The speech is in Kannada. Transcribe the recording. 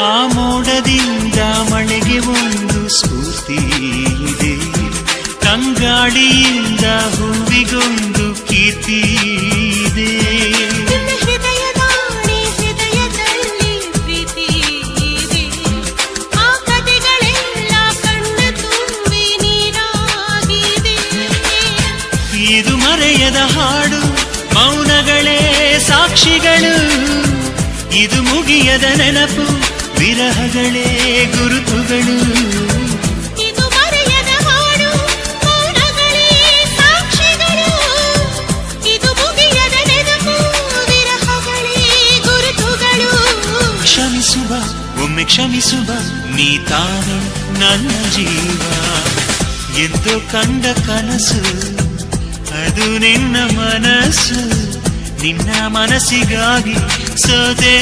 ಆ ಮೋಡದಿಂದ ಮಳೆಗೆ ಒಂದು ಸ್ಫೂರ್ತಿ ಇದೆ, ತಂಗಾಳಿಯಿಂದ ಹೂವಿಗೊಂದು ಕೀರ್ತಿ ಇದೆ. ಹೃದಯದಲ್ಲಿ ಪ್ರೀತಿ ಇದೆ, ಆ ಕಥೆಗಳೆಲ್ಲ ಕಣ್ಣ ತುಂಬಿ ನೀರಾಗಿದೆ. ಇದು ಮರೆಯದ ಹಾಡು, ಮೌನಗಳೇ ಸಾಕ್ಷಿಗಳು. ಇದು ಮುಗಿಯದ ನೆನಪು, ವಿರಹಗಳೇ ಗುರುತುಗಳು. ಇದು ಮರೆಯದ ಹಾಡು, ಮೌನಗಳೇ ಸಾಕ್ಷಿಗಳು. ಇದು ಮುಗಿಯದ ನೆನಪು, ವಿರಹಗಳೇ ಗುರುತುಗಳು. ಕ್ಷಮಿಸುವ, ಒಮ್ಮೆ ಕ್ಷಮಿಸುವ, ನೀ ತಾನೇ ನನ್ನ ಜೀವ. ಎಂದು ಕಂಡ ಕನಸು ಅದು ನಿನ್ನ ಮನಸ್ಸು, ನಿನ್ನ ಮನಸ್ಸಿಗಾಗಿ ಸೋದೆ.